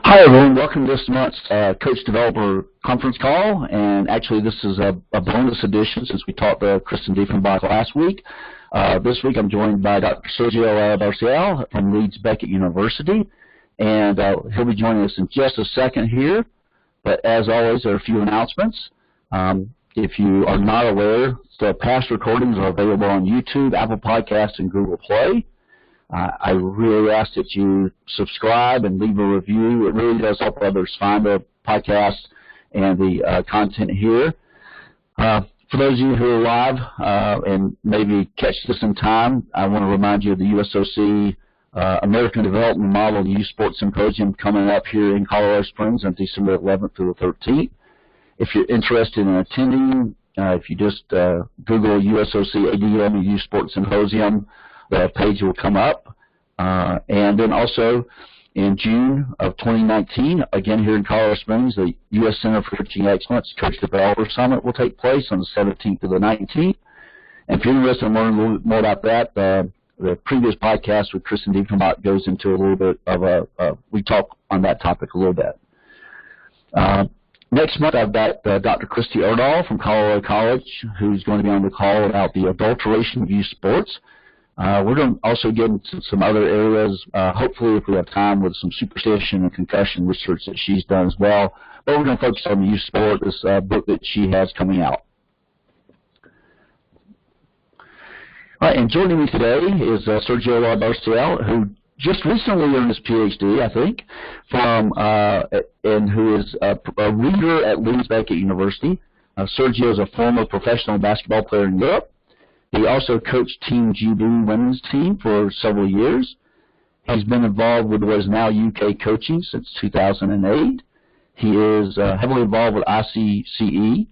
Hi everyone, welcome to this month's Coach Developer Conference Call, and actually this is a bonus edition since we talked to Kristen Diefenbach last week. This week I'm joined by Dr. Sergio Lara-Bercial from Leeds Beckett University, and he'll be joining us in just a second here, but as always there are a few announcements. If you are not aware, the past recordings are available on YouTube, Apple Podcasts, and Google Play. I really ask that you subscribe and leave a review. It really does help others find the podcast and the content here. For those of you who are live and maybe catch this in time, I want to remind you of the USOC American Development Model Youth Sports Symposium coming up here in Colorado Springs on December 11th through the 13th. If you're interested in attending, if you just Google USOC ADM Youth Sports Symposium, the page will come up. And then also in June of 2019, again here in Colorado Springs, the U.S. Center for Coaching Excellence Coach Developer Summit will take place on the 17th to the 19th. And if you're interested in learning a little more about that, the previous podcast with Kristen Diefenbach goes into a little bit of we talk on that topic a little bit. Next month, I've got Dr. Christy Erdahl from Colorado College, who's going to be on the call about the adulteration of youth sports. We're going to also get into some other areas, hopefully if we have time, with some superstition and concussion research that she's done as well. But we're going to focus on the youth sport, this book that she has coming out. All right, and joining me today is Sergio Lara-Bercial, who just recently earned his PhD, I think, from and who is a reader at Leeds Beckett University. Sergio is a former professional basketball player in Europe. He also coached Team GB women's team for several years. He's been involved with what is now UK coaching since 2008. He is heavily involved with ICCE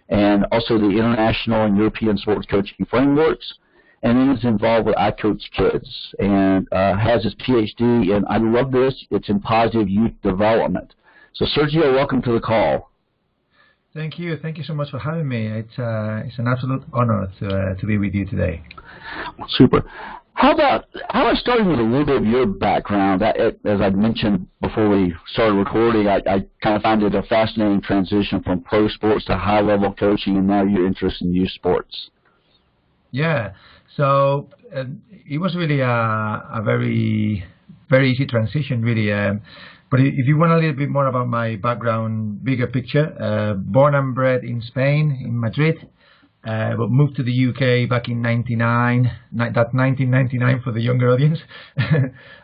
and also the international and European sports coaching frameworks. And then he's involved with iCoachKids and has his PhD in, I love this, it's in positive youth development. So Sergio, welcome to the call. Thank you. Thank you so much for having me. It's an absolute honor to be with you today. Super. How about starting with a little bit of your background? As I mentioned before we started recording, I kind of find it a fascinating transition from pro sports to high-level coaching, and now you're interested in youth sports. Yeah. So it was really a very, very easy transition, really. But if you want a little bit more about my background, bigger picture, born and bred in Spain, in Madrid, but moved to the UK back in 1999 for the younger audience.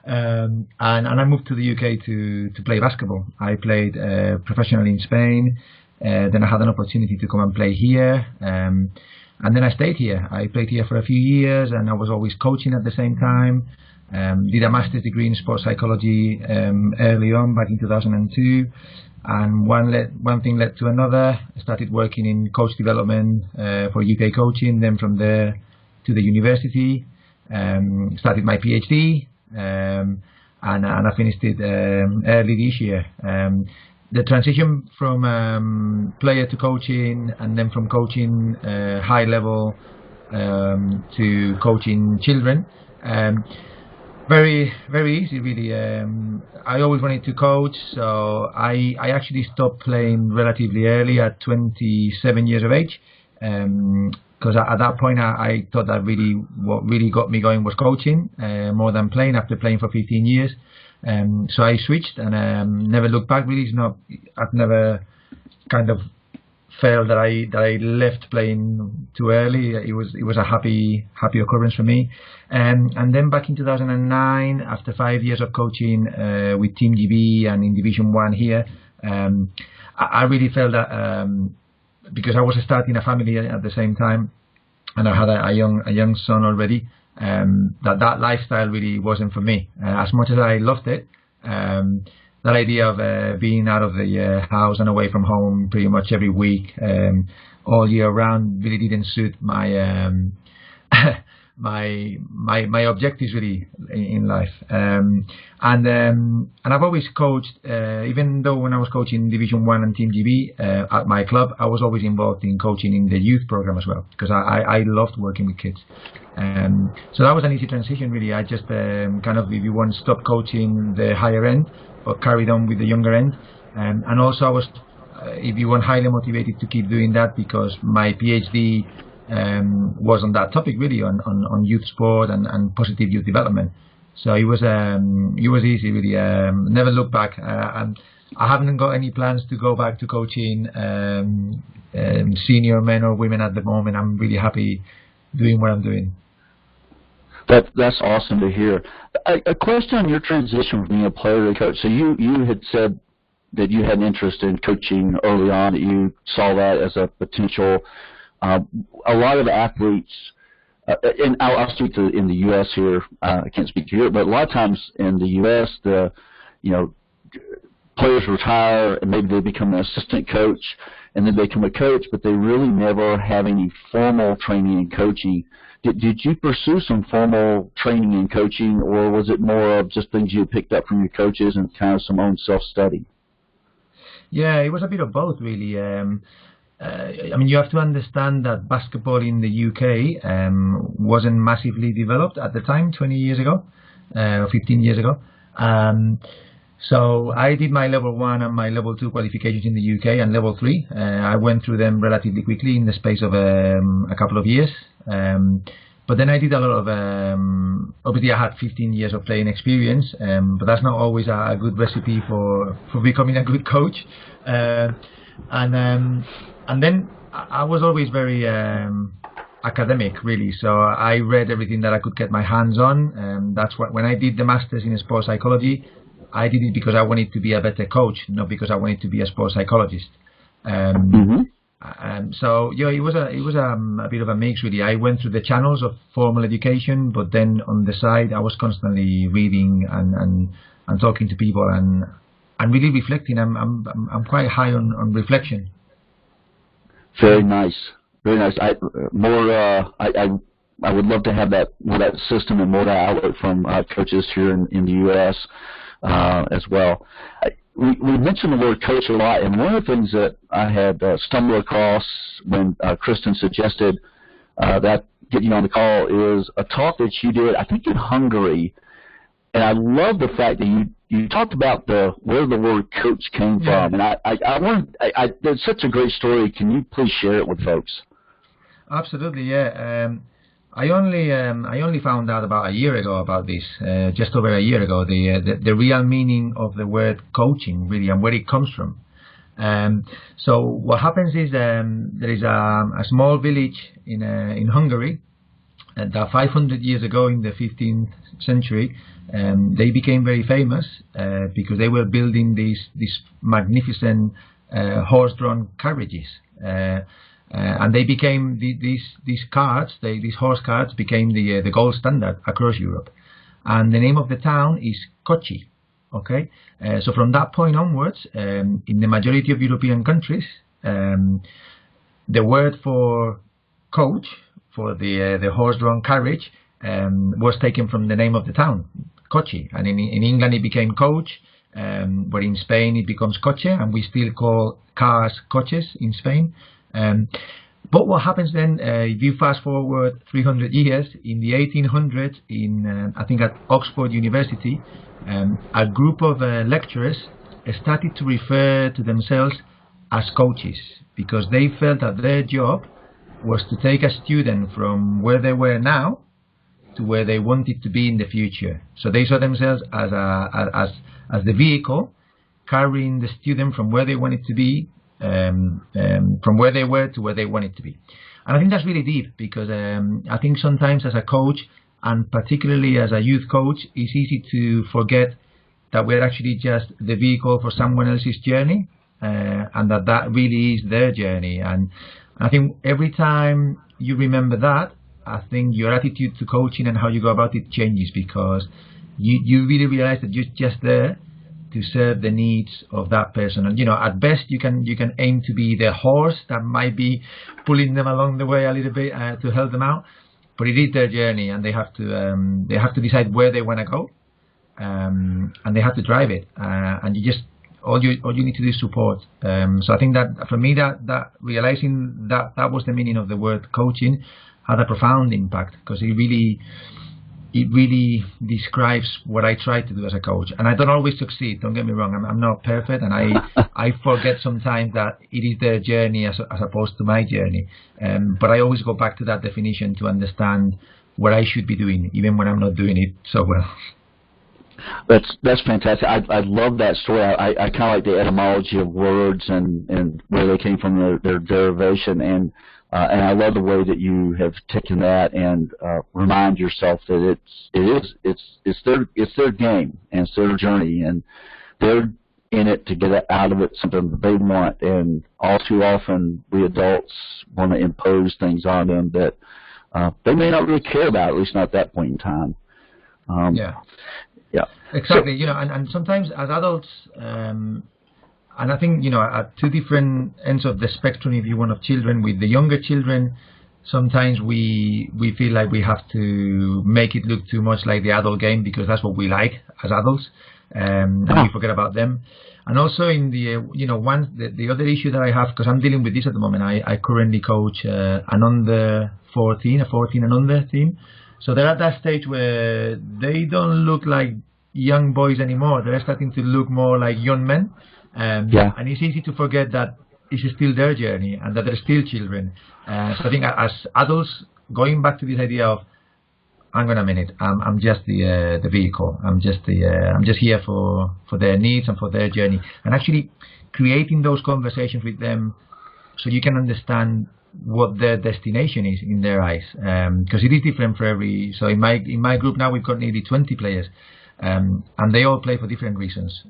And I moved to the UK to play basketball. I played professionally in Spain. Then I had an opportunity to come and play here. And then I stayed here. I played here for a few years, and I was always coaching at the same time. Did a master's degree in sports psychology early on, back in 2002, and one thing led to another. I started working in coach development for UK coaching, then from there to the university, started my PhD, and I finished it early this year. The transition from player to coaching, and then from coaching high level to coaching children, very, very easy, really. I always wanted to coach, so I actually stopped playing relatively early at 27 years of age, because at that point I thought that what really got me going was coaching more than playing, after playing for 15 years. So I switched and never looked back, really. I've never kind of felt that I left playing too early. It was a happy occurrence for me. And then back in 2009, after 5 years of coaching with Team GB and in Division 1 here, I really felt that because I was starting a family at the same time, and I had a young son already, that lifestyle really wasn't for me. As much as I loved it, that idea of being out of the house and away from home pretty much every week, all year round, really didn't suit my my objectives really in life. And I've always coached, even though when I was coaching Division 1 and Team GB at my club, I was always involved in coaching in the youth program as well, because I loved working with kids. So that was an easy transition really. I just kind of, if you want, stopped coaching the higher end but carried on with the younger end. And also I was, if you want, highly motivated to keep doing that because my PhD was on that topic, really, on youth sport and positive youth development. So it was easy, really. Never look back. I haven't got any plans to go back to coaching senior men or women at the moment. I'm really happy doing what I'm doing. That's awesome to hear. A question on your transition from being a player to coach. So you had said that you had an interest in coaching early on, that you saw that as a potential. A lot of athletes, and I'll speak to in the U.S. here. I can't speak to Europe, but a lot of times in the U.S., players retire and maybe they become an assistant coach, and then they become a coach, but they really never have any formal training in coaching. Did you pursue some formal training in coaching, or was it more of just things you had picked up from your coaches and kind of some own self-study? Yeah, it was a bit of both, really. I mean, you have to understand that basketball in the UK wasn't massively developed at the time, 20 years ago, or 15 years ago. So I did my level 1 and my level 2 qualifications in the UK, and level 3. I went through them relatively quickly in the space of a couple of years. But then I did a lot of, obviously I had 15 years of playing experience, but that's not always a good recipe for becoming a good coach. And then I was always very academic, really. So I read everything that I could get my hands on. That's what, when I did the masters in sports psychology, I did it because I wanted to be a better coach, not because I wanted to be a sports psychologist. So yeah, it was a bit of a mix, really. I went through the channels of formal education, but then on the side I was constantly reading and talking to people and really reflecting. I'm quite high on reflection. Very nice, very nice. I would love to have that system and more that outlet from coaches here in the U.S. As well. We mentioned the word coach a lot, and one of the things that I had stumbled across when Kristen suggested that get you on the call is a talk that you did, I think, in Hungary. And I love the fact that you talked about where the word coach came from. And it's such a great story. Can you please share it with folks? Absolutely, yeah. I only found out about a year ago about this, just over a year ago, the real meaning of the word coaching, really, and where it comes from. So what happens is there is a small village in Hungary that 500 years ago, in the 15th century, they became very famous because they were building these magnificent horse-drawn carriages. And they became these horse carts became the gold standard across Europe. And the name of the town is Kochi. Okay, so from that point onwards, in the majority of European countries, the word for coach, for the horse-drawn carriage, was taken from the name of the town, Kochi. And in England it became coach, but in Spain it becomes coche, and we still call cars coches in Spain. But what happens then, if you fast forward 300 years, in the 1800s, I think at Oxford University, a group of lecturers started to refer to themselves as coaches, because they felt that their job was to take a student from where they were now to where they wanted to be in the future. So they saw themselves as the vehicle carrying the student from where they wanted to be, from where they were to where they wanted to be. And I think that's really deep, because I think sometimes as a coach, and particularly as a youth coach, it's easy to forget that we're actually just the vehicle for someone else's journey, and that really is their journey. And I think every time you remember that, I think your attitude to coaching and how you go about it changes, because you really realize that you're just there to serve the needs of that person. And at best you can aim to be the horse that might be pulling them along the way a little bit to help them out, but it is their journey, and they have to decide where they want to go, and they have to drive it, and all you need to do is support. So I think that for me, that realizing that was the meaning of the word coaching had a profound impact, because it it really describes what I try to do as a coach. And I don't always succeed, don't get me wrong, I'm not perfect, and I forget sometimes that it is their journey as opposed to my journey. But I always go back to that definition to understand what I should be doing, even when I'm not doing it so well. That's fantastic. I love that story. I kind of like the etymology of words and where they came from, their derivation, and I love the way that you have taken that and remind yourself that it's their game and it's their journey, and they're in it to get out of it something that they want. And all too often, we adults want to impose things on them that they may not really care about, at least not at that point in time. Yeah, exactly. So, and sometimes as adults, and I think, at two different ends of the spectrum, if you want, of children. With the younger children, sometimes we feel like we have to make it look too much like the adult game because that's what we like as adults, and we forget about them. And also in the, the other issue that I have, because I'm dealing with this at the moment, I currently coach an under 14, a 14 and under team. So they're at that stage where they don't look like young boys anymore. They're starting to look more like young men. And it's easy to forget that it's still their journey and that they're still children. So I think as adults, going back to this idea of, hang on a minute, I'm just the vehicle. I'm just here for their needs and for their journey. And actually creating those conversations with them so you can understand what their destination is in their eyes, because it is different for every. So in my group now we've got nearly 20 players, and they all play for different reasons.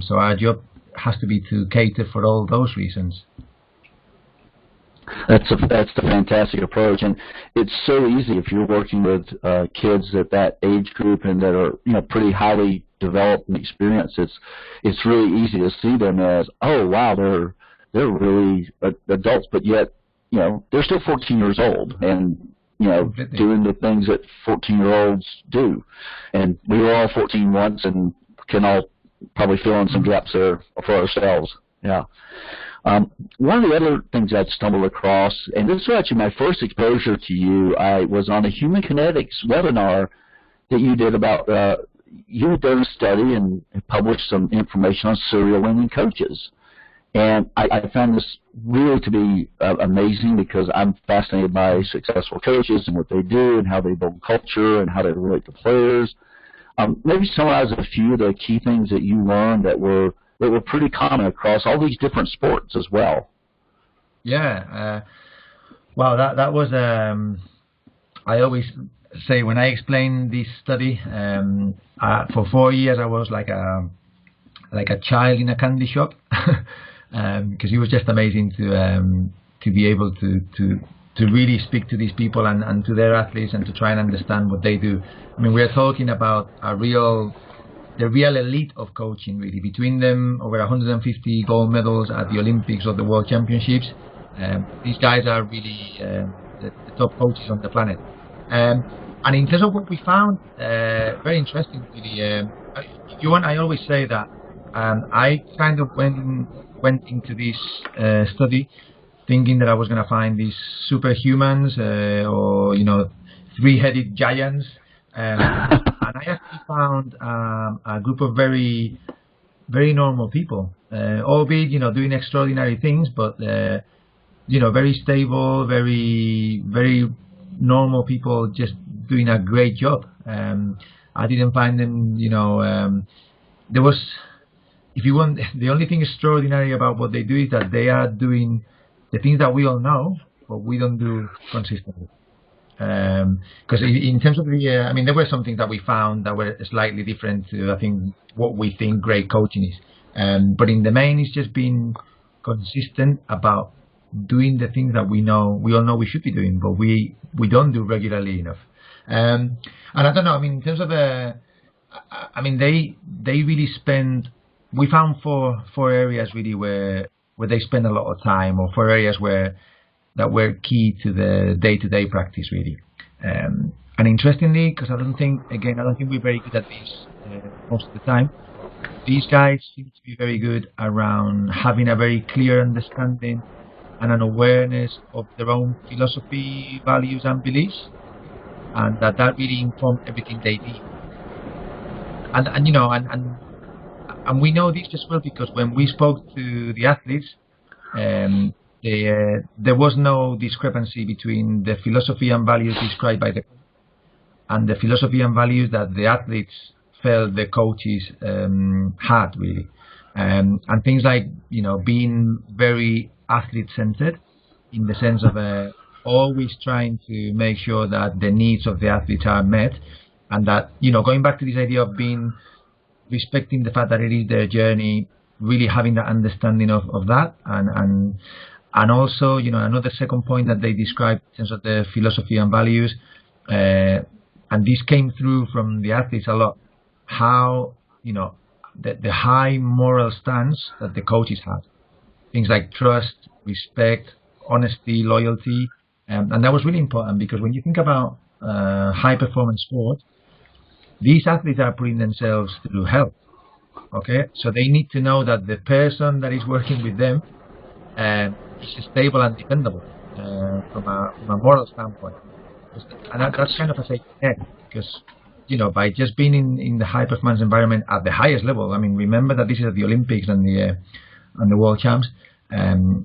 So our job has to be to cater for all those reasons. That's the fantastic approach, and it's so easy if you're working with kids at that age group and that are pretty highly developed and experienced. It's really easy to see them as, oh wow, they're really adults, but yet they're still 14 years old and, doing the things that 14-year-olds do. And we were all 14 once and can all probably fill in some gaps there for ourselves. Yeah. One of the other things I'd stumbled across, and this was actually my first exposure to you, I was on a human kinetics webinar that you did about, you had done a study and published some information on serial winning coaches. And I found this really to be amazing because I'm fascinated by successful coaches and what they do and how they build culture and how they relate to players. Maybe summarize a few of the key things that you learned that were pretty common across all these different sports as well. Yeah. Well, that was, I always say when I explain this study, for 4 years I was like a child in a candy shop. Because it was just amazing to be able to really speak to these people and to their athletes and to try and understand what they do. I mean, we're talking about the real elite of coaching, really. Between them, over 150 gold medals at the Olympics or the World Championships. These guys are really the top coaches on the planet. And in terms of what we found, very interesting, really. If you want, I always say that I kind of went into this study thinking that I was going to find these superhumans or three-headed giants, and I actually found a group of very, very normal people, albeit doing extraordinary things, but very stable, very, very normal people, just doing a great job. I didn't find them, there was. If you want, the only thing extraordinary about what they do is that they are doing the things that we all know, but we don't do consistently. Because in terms of there were some things that we found that were slightly different to, I think, what we think great coaching is. But in the main, it's just being consistent about doing the things that we all know we should be doing, but we don't do regularly enough. And I don't know. In terms of they really spend. We found four areas really where they spend a lot of time, or 4 areas that were key to the day-to-day practice, really. And interestingly, because I don't think we're very good at this most of the time, these guys seem to be very good around having a very clear understanding and an awareness of their own philosophy, values and beliefs. and that really informed everything they did. And you know, and we know this as well because when we spoke to the athletes, there was no discrepancy between the philosophy and values described by the and the philosophy and values that the athletes felt the coaches had really, and things like, you know, being very athlete-centered in the sense of always trying to make sure that the needs of the athletes are met, and that, you know, going back to this idea of being respecting the fact that it is their journey, really having that understanding of that, and also, you know, another second point that they described in terms of the philosophy and values, and this came through from the athletes a lot, how, you know, the high moral stance that the coaches had, things like trust, respect, honesty, loyalty, and that was really important because when you think about high performance sport, these athletes are putting themselves through hell. Okay, so they need to know that the person that is working with them is stable and dependable from a moral standpoint, and that's kind of a safety net because, you know, by just being in the high performance environment at the highest level, I mean, remember that this is at the Olympics and the World Champs,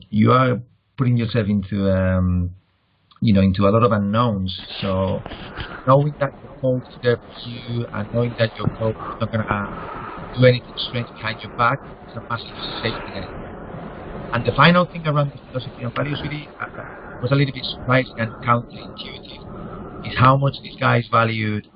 you are putting yourself into you know, into a lot of unknowns. So knowing that your coach is there for you and knowing that your coach is not going to do anything strange behind your back is a massive safety net. And the final thing around the philosophy and values really was a little bit surprising and counterintuitive, is how much these guys valued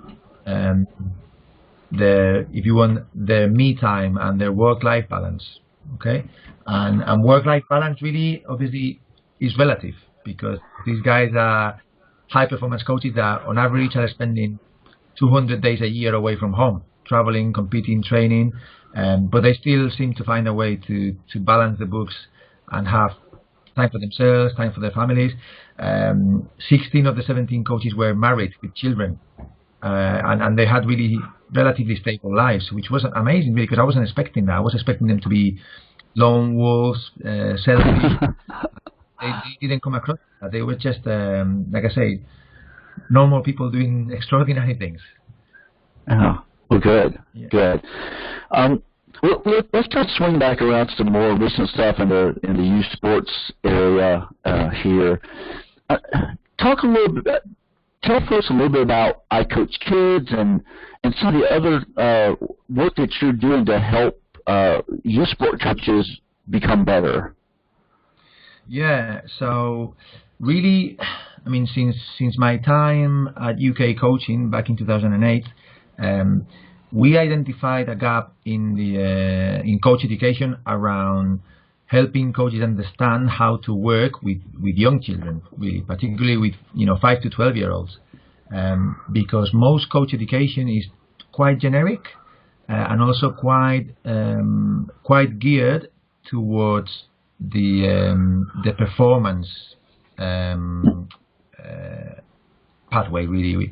if you want, their me time and their work-life balance. Okay, and work-life balance really obviously is relative because these guys are high-performance coaches that on average are spending 200 days a year away from home, traveling, competing, training, but they still seem to find a way to balance the books and have time for themselves, time for their families. 16 of the 17 coaches were married with children, and they had really relatively stable lives, which was amazing because I wasn't expecting that. I was expecting them to be lone wolves, selfish. They didn't come across that. They were just, like I say, normal people doing extraordinary things. Oh, well, good, Yeah. good. Let's kind of swing back around to some more recent stuff in the youth sports area here. Talk a little bit. Tell folks a little bit about iCoachKids and some of the other work that you're doing to help youth sport coaches become better. Yeah, so really, I mean, since my time at UK Coaching back in 2008, we identified a gap in coach education around helping coaches understand how to work with young children, really, particularly with 5 to 12-year-olds, because most coach education is quite generic and also quite geared towards the performance pathway, really.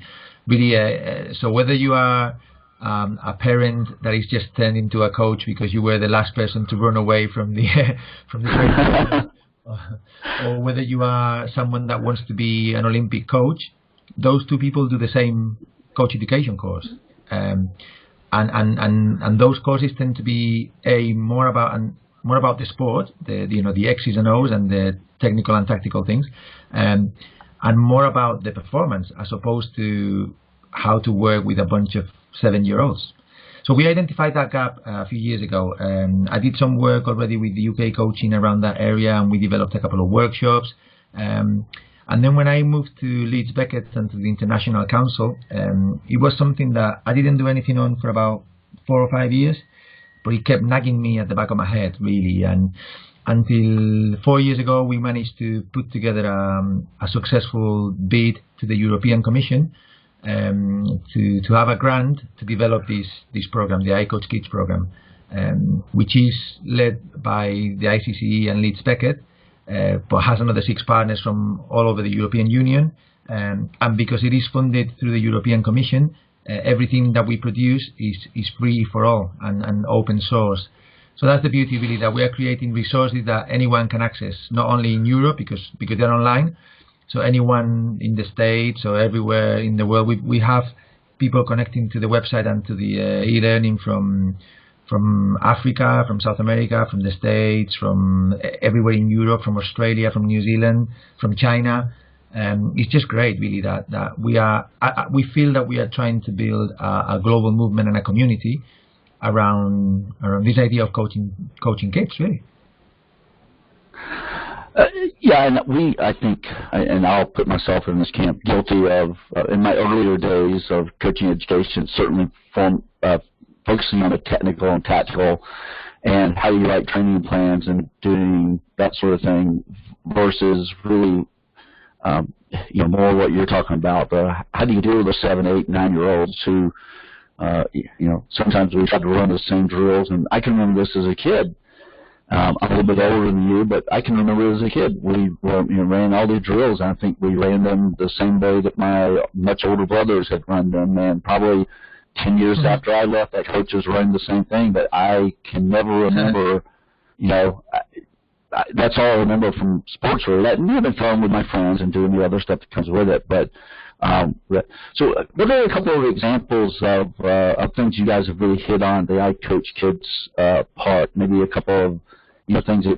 So whether you are a parent that is just turned into a coach because you were the last person to run away from the training, or whether you are someone that wants to be an Olympic coach, those two people do the same coach education course, and those courses tend to be more about the sport, the X's and O's and the technical and tactical things, and more about the performance as opposed to how to work with a bunch of 7-year-olds. So we identified that gap a few years ago. I did some work already with the UK Coaching around that area, and we developed a couple of workshops. And then when I moved to Leeds Beckett and to the International Council, it was something that I didn't do anything on for about 4 or 5 years, but it kept nagging me at the back of my head, really. And until 4 years ago, we managed to put together a successful bid to the European Commission to have a grant to develop this program, the iCoachKids program, which is led by the ICCE and Leeds Beckett, but has another 6 partners from all over the European Union. And because it is funded through the European Commission, everything that we produce is free for all and open source. So that's the beauty, really, that we are creating resources that anyone can access, not only in Europe because they're online, So anyone in the States or everywhere in the world, we have people connecting to the website and to the e-learning from Africa, from South America, from the States, from everywhere in Europe, from Australia, from New Zealand, from China. It's just great, really, that we feel that we are trying to build a global movement and a community around this idea of coaching kids, really. Yeah, and I think, and I'll put myself in this camp, guilty of, in my earlier days of coaching education, certainly focusing on the technical and tactical and how you write training plans and doing that sort of thing versus really, more what you're talking about. How do you deal with the 7, 8, 9-year-olds who, sometimes we try to run the same drills, and I can remember this as a kid. I'm a little bit older than you, but I can remember as a kid we ran all these drills, and I think we ran them the same way that my much older brothers had run them, and probably 10 years after I left, that coach was running the same thing, but I can never remember, that's all I remember from sports related, and having fun with my friends and doing the other stuff that comes with it. But so what are a couple of examples of things you guys have really hit on the iCoachKids part? Maybe a couple of things that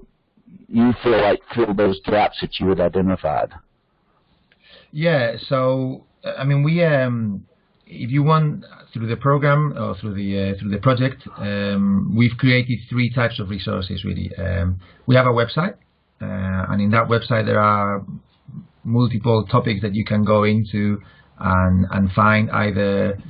you feel like fill those gaps that you had identified. Yeah. So I mean, we if you want, through the program or through the project, we've created 3 types of resources, really. We have a website, and in that website there are multiple topics that you can go into and find either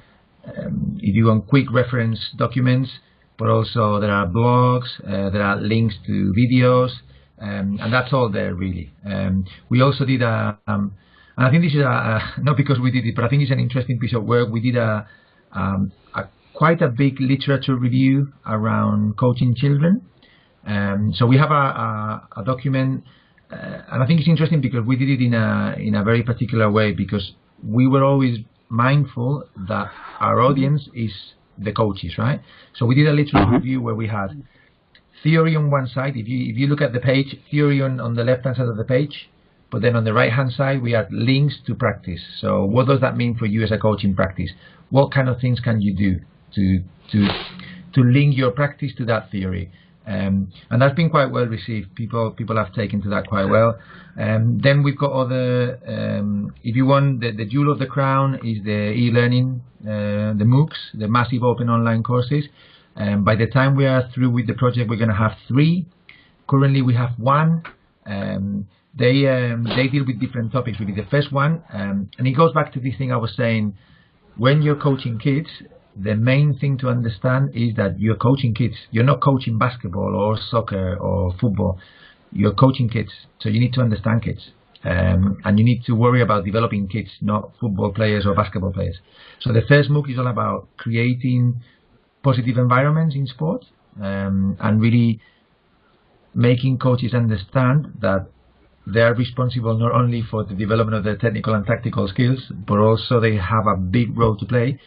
if you want quick reference documents, but also there are blogs, there are links to videos, and that's all there, really. We also did and I think this is not because we did it, but I think it's an interesting piece of work. We did quite a big literature review around coaching children. So we have a document, and I think it's interesting because we did it in a very particular way, because we were always mindful that our audience is the coaches, right? So we did a literature review where we had theory on one side. If you look at the page, theory on the left-hand side of the page, but then on the right-hand side, we had links to practice. So what does that mean for you as a coach in practice? What kind of things can you do to link your practice to that theory? And that's been quite well received. People have taken to that quite well. Then we've got other, if you want, the jewel of the crown is the e-learning, the MOOCs, the massive open online courses. By the time we are through with the project, we're going to have 3. Currently, we have 1. They deal with different topics. Really, the first one, and it goes back to this thing I was saying. When you're coaching kids, the main thing to understand is that you're coaching kids. You're not coaching basketball or soccer or football. You're coaching kids, so you need to understand kids, and you need to worry about developing kids, not football players or basketball players. So the first MOOC is all about creating positive environments in sport, and really making coaches understand that they are responsible not only for the development of their technical and tactical skills, but also they have a big role to play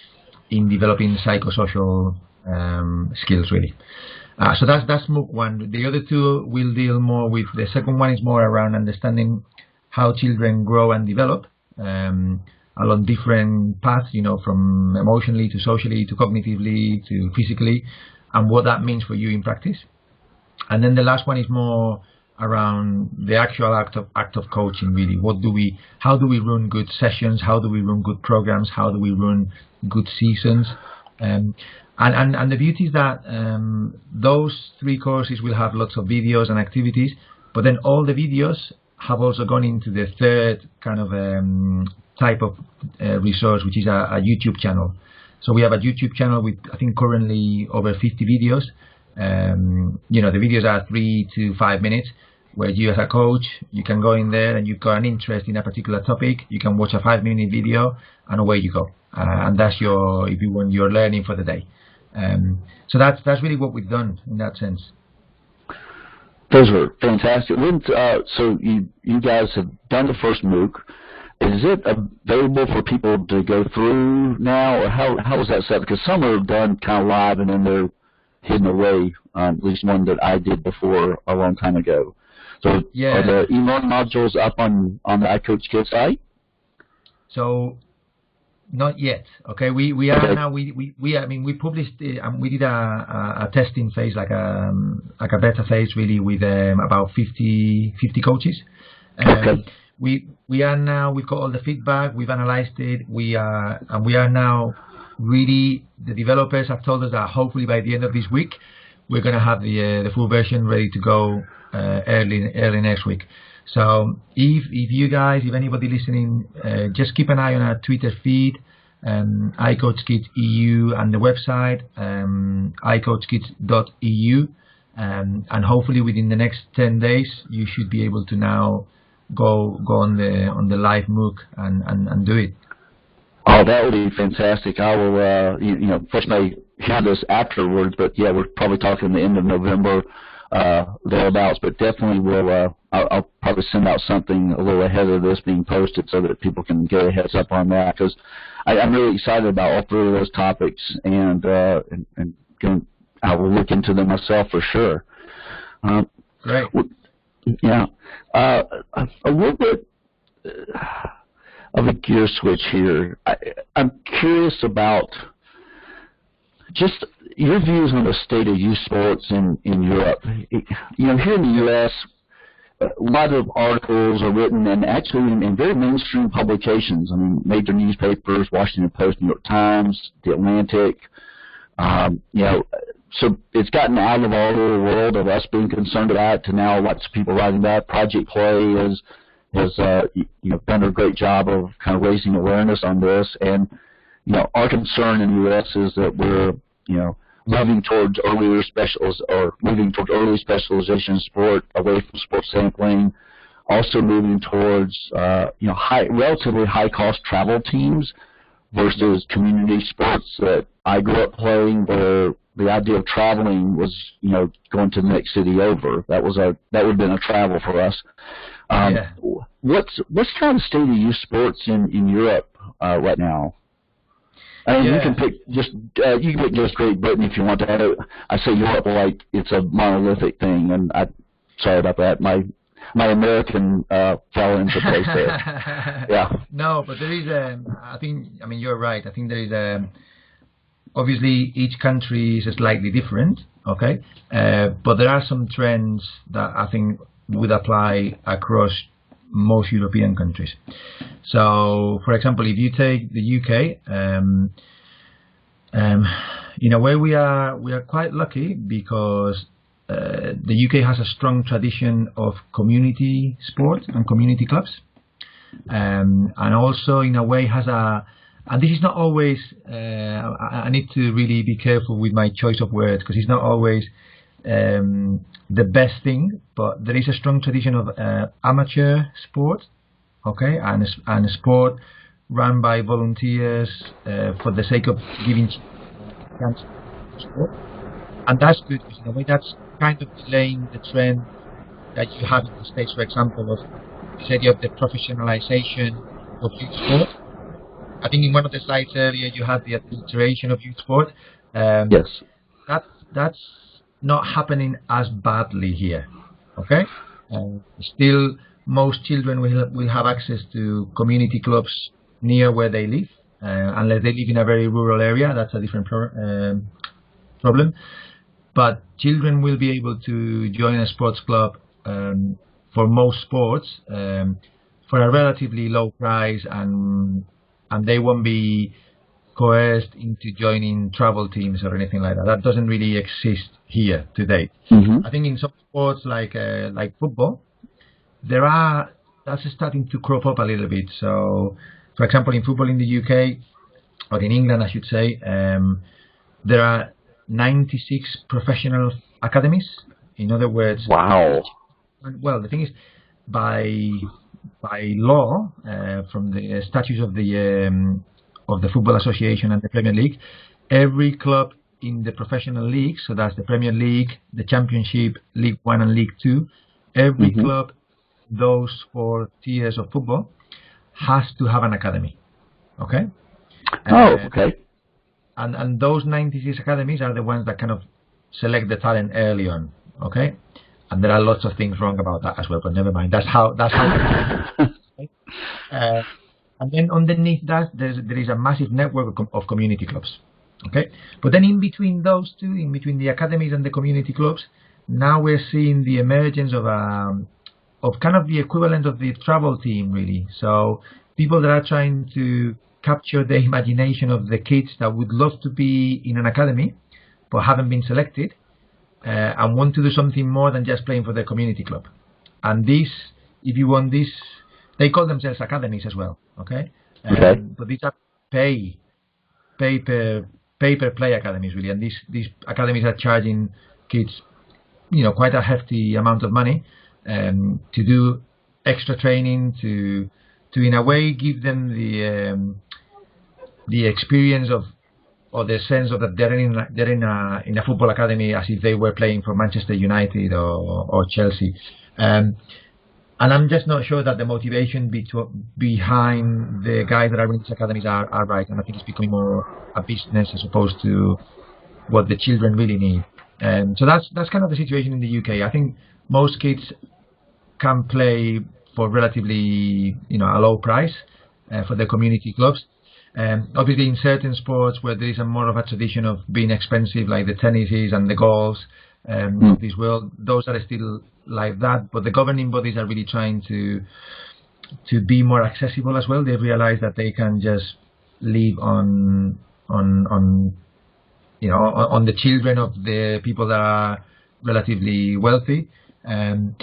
in developing psychosocial skills, really. So that's MOOC 1. The other 2 will deal more with, the second one is more around understanding how children grow and develop along different paths, from emotionally to socially to cognitively to physically, and what that means for you in practice. And then the last one is more around the actual act of coaching, really. How do we run good sessions? How do we run good programs? How do we run good seasons? And the beauty is that those 3 courses will have lots of videos and activities, but then all the videos have also gone into the third kind of type of resource, which is a YouTube channel. So we have a YouTube channel with, I think, currently over 50 videos. The videos are 3 to 5 minutes, where you as a coach, you can go in there and you've got an interest in a particular topic, you can watch a 5-minute video and away you go. And that's if you want, your learning for the day. So that's really what we've done in that sense. Those are fantastic. So you guys have done the first MOOC. Is it available for people to go through now, or how is that set? Because some are done kind of live and then they're hidden away, at least one that I did before a long time ago. So Yeah. are the e-learning modules up on the iCoachKids site? So not yet. Okay, we are Okay. now. I mean, we published. We did a testing phase, like a beta phase, really, with about 50 coaches. Okay. We are now. We've got all the feedback. We've analyzed it. We are now really. The developers have told us that hopefully by the end of this week, we're going to have the full version ready to go early next week. So if you guys, if anybody listening, just keep an eye on our Twitter feed, iCoachKids EU, and the website, iCoachKids.eu, and hopefully within the next 10 days, you should be able to now go on the live MOOC and do it. Oh, that would be fantastic. I will, first may hear this afterwards, but yeah, we're probably talking the end of November, thereabouts, but definitely will, I'll probably send out something a little ahead of this being posted so that people can get a heads up on that, because I'm really excited about all three of those topics, and I will look into them myself for sure. Great. Yeah. A little bit of a gear switch here. I'm curious about just your views on the state of youth sports in Europe. Here in the U.S., a lot of articles are written, and actually in very mainstream publications. I mean, major newspapers, Washington Post, New York Times, The Atlantic. So it's gotten out of our little world of us being concerned about it to now lots of people writing about it. Project Play has done a great job of kind of raising awareness on this. And our concern in the U.S. is that we're moving towards early specialization in sport, away from sports sampling. Also moving towards relatively high cost travel teams versus community sports that I grew up playing, where the idea of traveling was, going to the next city over. That would have been a travel for us. What's kind of the state of youth sports in Europe right now? I mean, you can pick just Great Britain if you want to. I say Europe like it's a monolithic thing, and sorry about that. My American fell into place there. Yeah. No, but there is you're right. I think there is obviously each country is slightly different, okay? But there are some trends that I think would apply across most European countries. So, for example, if you take the UK, in a way we are quite lucky because the UK has a strong tradition of community sport and community clubs, and also in a way has and this is not always, I need to really be careful with my choice of words, because it's not always the best thing, but there is a strong tradition of amateur sport, okay, and a sport run by volunteers for the sake of giving chance to sport. And that's good, because in a way that's kind of delaying the trend that you have in the States, for example, of this idea of the professionalization of youth sport. I think in one of the slides earlier you had the adulteration of youth sport. Yes. That's not happening as badly here. Okay. Still, most children will have access to community clubs near where they live, unless they live in a very rural area. That's a different problem. But children will be able to join a sports club for most sports for a relatively low price, and they won't be coerced into joining travel teams or anything like that. That doesn't really exist here today. I think in some sports like football, that's starting to crop up a little bit. So, for example, in football in the UK, or in England, I should say, there are 96 professional academies. In other words, wow. Well, the thing is, by law, from the statutes of the Football Association and the Premier League, every club in the professional league, so that's the Premier League, the Championship, League 1 and League 2, every club, those 4 tiers of football, has to have an academy. Okay? Okay. And those 96 academies are the ones that kind of select the talent early on. Okay? and there are lots of things wrong about that as well. But never mind. That's how. And then underneath that, there is a massive network of community clubs. Okay, but then in between those two, in between the academies and the community clubs, now we're seeing the emergence of kind of the equivalent of the travel team, really. So people that are trying to capture the imagination of the kids that would love to be in an academy, but haven't been selected, and want to do something more than just playing for their community club. And this, if you want this, they call themselves academies as well. Okay, but these are pay per play academies, really, and these academies are charging kids, quite a hefty amount of money to do extra training, to in a way give them the experience of, or the sense of that they're in a football academy as if they were playing for Manchester United or Chelsea. And I'm just not sure that the motivation behind the guys that are running these academies are right. And I think it's becoming more a business as opposed to what the children really need. So that's kind of the situation in the UK. I think most kids can play for relatively, a low price for the community clubs. Obviously, in certain sports where there is more of a tradition of being expensive, like the tennises and the golfs of this world, those are still like that. But the governing bodies are really trying to be more accessible as well. They realize that they can just live on the children of the people that are relatively wealthy, and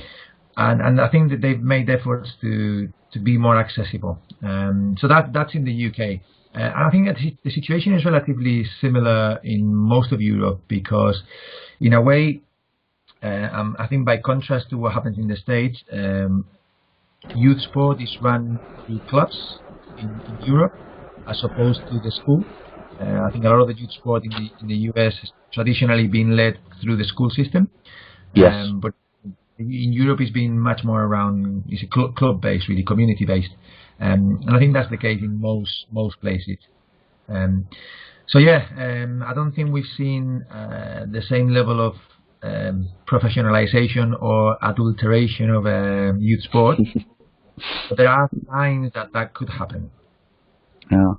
I think that they've made efforts to be more accessible. So that's in the UK. And I think that the situation is relatively similar in most of Europe, because in a way, I think by contrast to what happens in the States, youth sport is run through clubs in Europe as opposed to the school. I think a lot of the youth sport in the US has traditionally been led through the school system. Yes. But in Europe, it's been much more around, it's a club-based, really, community-based. And I think that's the case in most places. So yeah, I don't think we've seen the same level of professionalization or adulteration of youth sport. But there are signs that could happen. Yeah.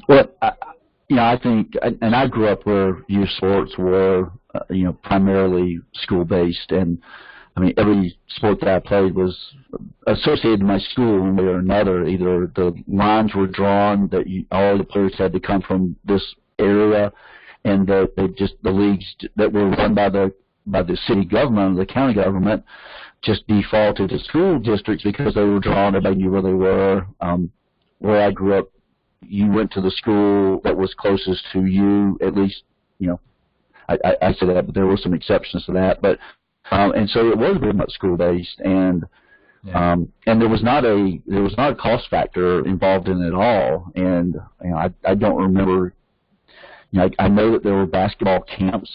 Well, I think, and I grew up where youth sports were, primarily school-based, and I mean, every sport that I played was associated with my school one way or another. Either the lines were drawn that all the players had to come from this area, and the leagues that were run by the city government, the county government, just defaulted to school districts because they were drawn. Everybody knew where they were. Where I grew up, you went to the school that was closest to you. At least, I say that, but there were some exceptions to that. But and so it was very much school based, and there was not a cost factor involved in it at all. And I don't remember. I know that there were basketball camps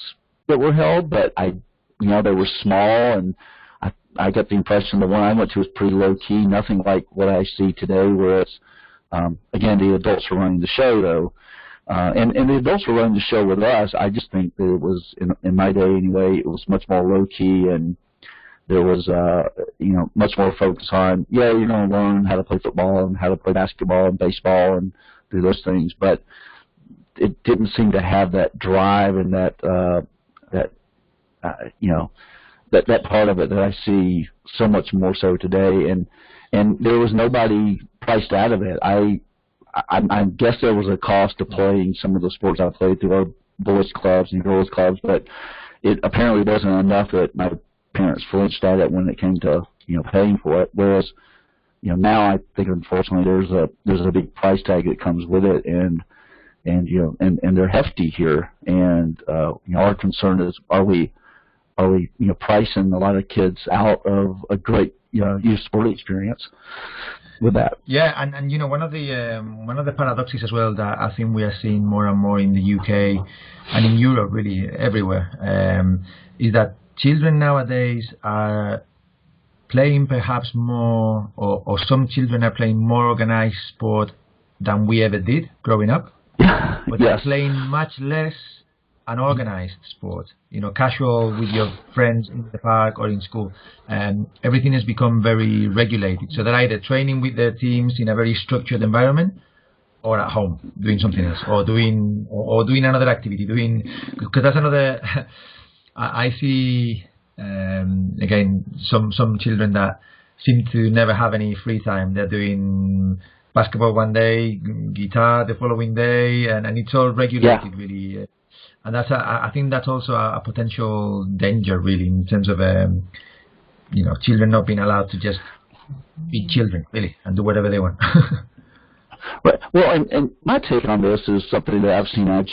that were held, but they were small, and I got the impression the one I went to was pretty low key, nothing like what I see today, where it's again, the adults were running the show, though. And the adults were running the show with us. I just think that it was, in my day anyway, it was much more low-key, and there was, much more focus on, you're going to learn how to play football and how to play basketball and baseball and do those things. But it didn't seem to have that drive and that part of it that I see so much more so today. And there was nobody priced out of it. I guess there was a cost to playing some of the sports I played through our boys clubs and girls clubs, but it apparently wasn't enough that my parents flinched at it when it came to paying for it. Whereas now I think unfortunately there's a big price tag that comes with it, and they're hefty here. And our concern is are we pricing a lot of kids out of a great youth sport experience with that. Yeah, and one of the paradoxes as well that I think we are seeing more and more in the UK and in Europe, really everywhere, is that children nowadays are playing perhaps more, or some children are playing more organized sport than we ever did growing up. But they're playing much less an organized sport, casual with your friends in the park or in school. Everything has become very regulated. So they're either training with their teams in a very structured environment, or at home doing something else, or doing another activity. Because that's another. I see again some children that seem to never have any free time. They're doing basketball one day, guitar the following day, and it's all regulated really. And that's I think that's also a potential danger, really, in terms of children not being allowed to just be children, really, and do whatever they want. Right. Well, and my take on this is something that I've seen. I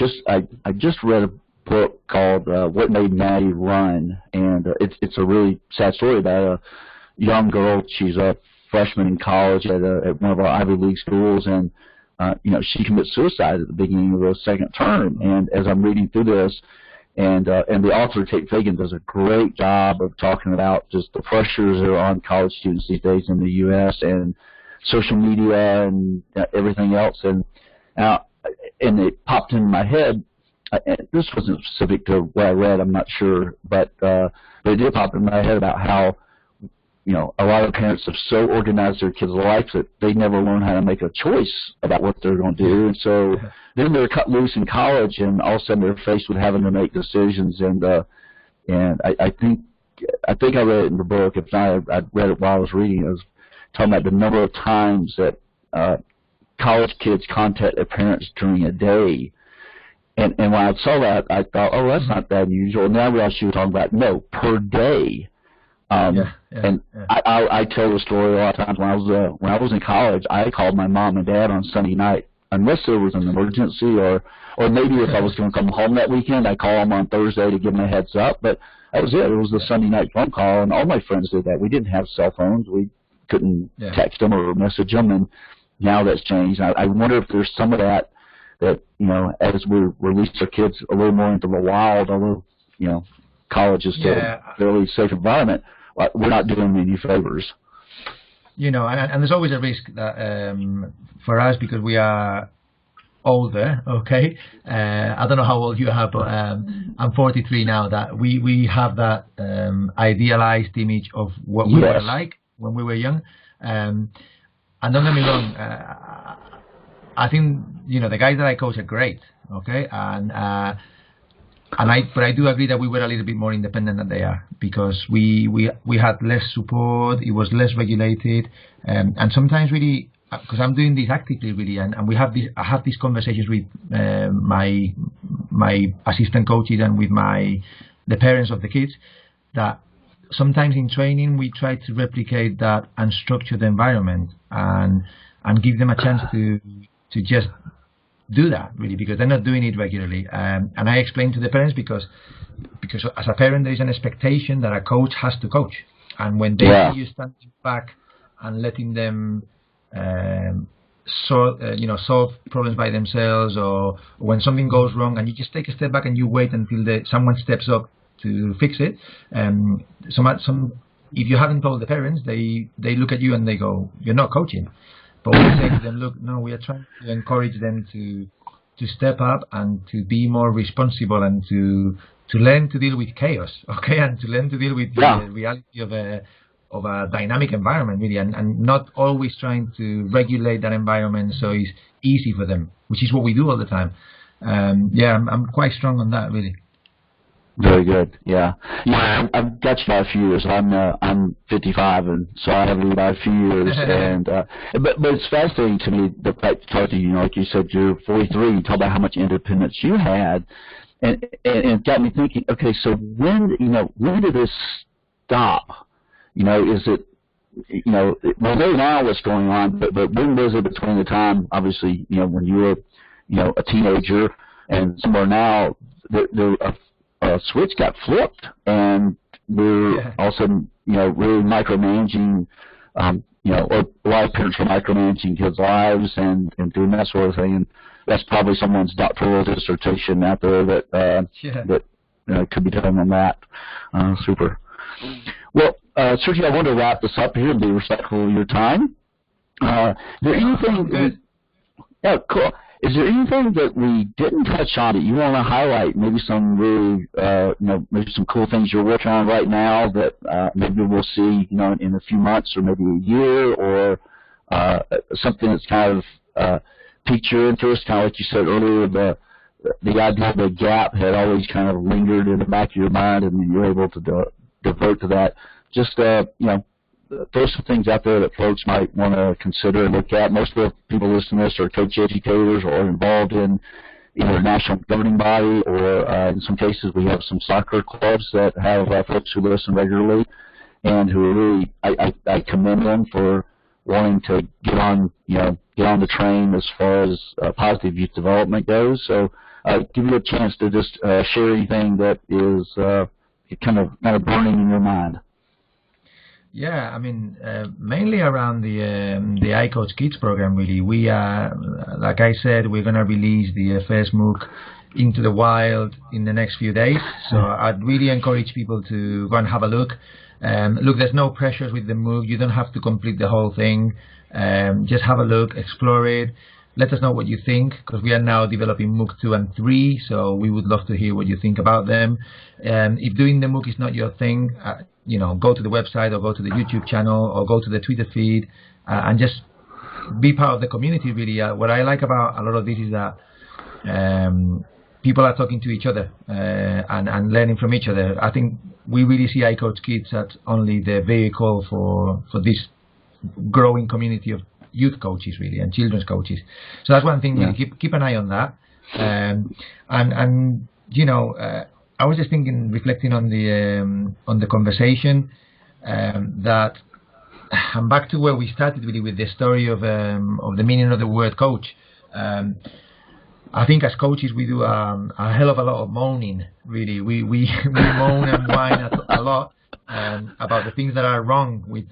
just read a book called "What Made Maddie Run," and it's a really sad story about a young girl. She's a freshman in college at one of our Ivy League schools, and she commits suicide at the beginning of the second term. And as I'm reading through this, and the author, Kate Fagan, does a great job of talking about just the pressures that are on college students these days in the U.S. and social media and everything else. And it popped in my head. This wasn't specific to what I read, I'm not sure, but it did pop in my head about how a lot of parents have so organized their kids' lives that they never learn how to make a choice about what they're going to do. And so then they're cut loose in college, and all of a sudden they're faced with having to make decisions. And I think I read it in the book. If not, I read it while I was reading it. It was talking about the number of times that college kids contact their parents during a day. And when I saw that, I thought, oh, that's not that unusual. And then I realized she was talking about, no, per day. I tell the story a lot of times when I was in college. I called my mom and dad on Sunday night unless there was an emergency, or maybe if I was going to come home that weekend, I call them on Thursday to give them a heads up. But that was it. It was the Sunday night phone call, and all my friends did that. We didn't have cell phones. We couldn't text them or message them, and now that's changed. I wonder if there's some of that as we release our kids a little more into the wild, although college is still a fairly safe environment. We're not doing any favors. And there's always a risk that for us, because we are older, okay? I don't know how old you are, but I'm 43 now, that we have that idealized image of what we were like when we were young. And don't get me wrong, I think, the guys that I coach are great, okay? But I do agree that we were a little bit more independent than they are, because we had less support, it was less regulated, and sometimes really, because I'm doing this actively really, and I have these conversations with my assistant coaches and with the parents of the kids, that sometimes in training we try to replicate that unstructured environment and give them a chance to just do that really, because they're not doing it regularly. And I explain to the parents because as a parent there is an expectation that a coach has to coach, and when they see you standing back and letting them solve problems by themselves, or when something goes wrong and you just take a step back and you wait until someone steps up to fix it, if you haven't told the parents, they look at you and they go, you're not coaching. But we say to them, look, no, we are trying to encourage them to step up and to be more responsible and to learn to deal with chaos, okay, and to learn to deal with the reality of a dynamic environment, really, and not always trying to regulate that environment so it's easy for them, which is what we do all the time. I'm quite strong on that, really. Very good. Yeah. I've got you by a few years. I'm 55, and so I have you by a few years. And but it's fascinating to me the fact to talk to you. Like you said, you're 43. You talk about how much independence you had, and it got me thinking. Okay, so when did this stop? Is it we know now what's going on, but when was it between the time, obviously, when you were a teenager and somewhere now a switch got flipped, and we're also, really micromanaging, or a lot of parents are micromanaging kids' lives and doing that sort of thing. And that's probably someone's doctoral dissertation out there that could be done on that. Super. Well, Sergio, I want to wrap this up here and be respectful of your time. Is there anything? Yeah, cool. Is there anything that we didn't touch on that you want to highlight? Maybe some really, maybe some cool things you're working on right now that maybe we'll see, in a few months or maybe a year, or something that's kind of piqued your interest, kind of like you said earlier, the idea of the gap had always kind of lingered in the back of your mind, and you were able to divert to that. Just, throw some things out there that folks might want to consider and look at. Most of the people listening to this are coach educators or involved in either a national governing body, or in some cases we have some soccer clubs that have folks who listen regularly and who are really, I commend them for wanting to get on the train as far as positive youth development goes. So give you a chance to just share anything that is kind of burning in your mind. Yeah, I mean, mainly around the iCoachKids program, really. We are, like I said, we're going to release the first MOOC into the wild in the next few days. So I'd really encourage people to go and have a look. Look, there's no pressures with the MOOC. You don't have to complete the whole thing. Just have a look, explore it. Let us know what you think, because we are now developing MOOC 2 and 3, so we would love to hear what you think about them. If doing the MOOC is not your thing, go to the website or go to the YouTube channel or go to the Twitter feed and just be part of the community, really. What I like about a lot of this is that people are talking to each other and learning from each other. I think we really see iCoachKids as only the vehicle for this growing community of youth coaches, really, and children's coaches. So that's one thing. Yeah. Really, keep an eye on that. I was just thinking, reflecting on the conversation, that I'm back to where we started, really, with the story of the meaning of the word coach. I think as coaches we do a hell of a lot of moaning. Really, we moan and whine a lot about the things that are wrong with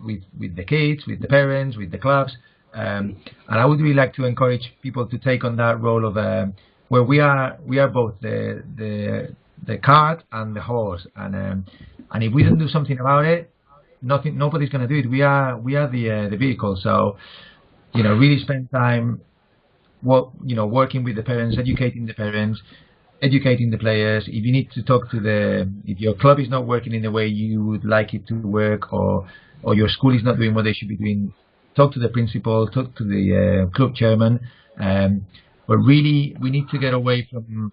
the kids, with the parents, with the clubs. And I would really like to encourage people to take on that role of where we are both the cart and the horse, and if we don't do something about it, nobody's going to do it. We are the vehicle. So really spend time working with the parents, educating the parents, educating the players. If you need to talk if your club is not working in the way you would like it to work, or your school is not doing what they should be doing, talk to the principal, talk to the club chairman. But really, we need to get away from.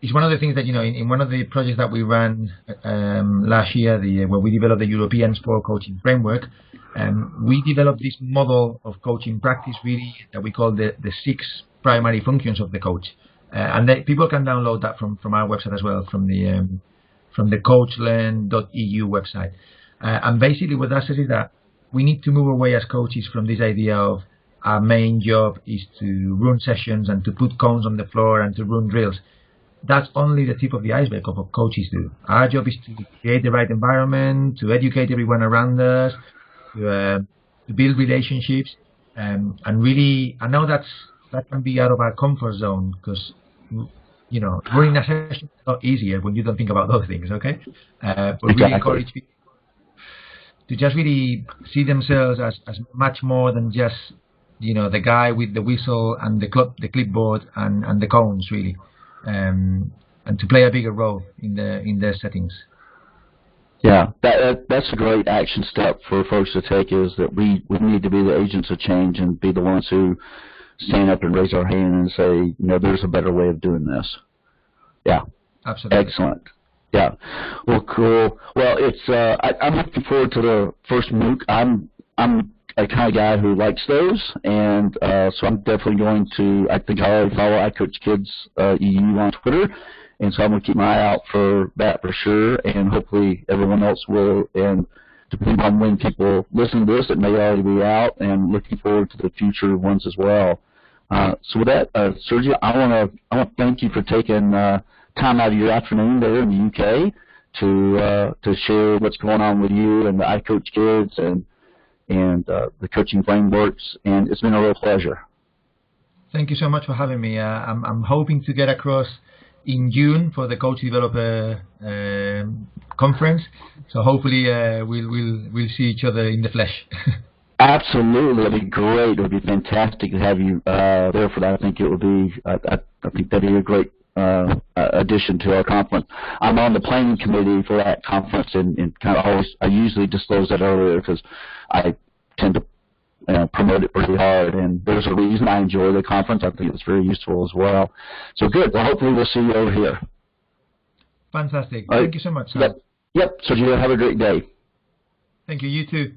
It's one of the things that in one of the projects that we ran last year, where we developed the European Sport Coaching Framework. We developed this model of coaching practice, really, that we call the 6 primary functions of the coach, and people can download that from our website as well, from the coachlearn.eu website. And basically, what that says is that we need to move away as coaches from this idea of our main job is to run sessions and to put cones on the floor and to run drills. That's only the tip of the iceberg of what coaches do. Our job is to create the right environment, to educate everyone around us, to build relationships, and really, I know that can be out of our comfort zone, because running a session is a lot easier when you don't think about those things. Okay, but really encourage people to just really see themselves as much more than just the guy with the whistle and the clipboard and the cones, really. And to play a bigger role in their settings. Yeah, that's a great action step for folks to take, is that we need to be the agents of change and be the ones who stand up and raise our hand and say, there's a better way of doing this. Yeah, absolutely. Excellent. Yeah, well, cool. Well, it's I'm looking forward to the first MOOC. I'm a kind of guy who likes those, and so I'm definitely going to. I think I already follow iCoachKids EU on Twitter, and so I'm going to keep my eye out for that for sure, and hopefully everyone else will. And depending on when people listen to this, it may already be out, and looking forward to the future ones as well. So with that, Sergio, I want to thank you for taking time out of your afternoon there in the UK to share what's going on with you and the iCoachKids and the coaching frameworks, and it's been a real pleasure. Thank you so much for having me. I'm hoping to get across in June for the Coach Developer conference, so hopefully we'll see each other in the flesh. Absolutely, it'd be great. It would be fantastic to have you there for that. I think it would be. I think that'd be a great addition to our conference. I'm on the planning committee for that conference, and kind of always. I usually disclose that earlier because I tend to promote it pretty hard, and there's a reason I enjoy the conference. I think it's very useful as well. So good. Well, hopefully we'll see you over here. Fantastic. All right. Thank you so much, sir. Yep. Sergio, have a great day. Thank you. You too.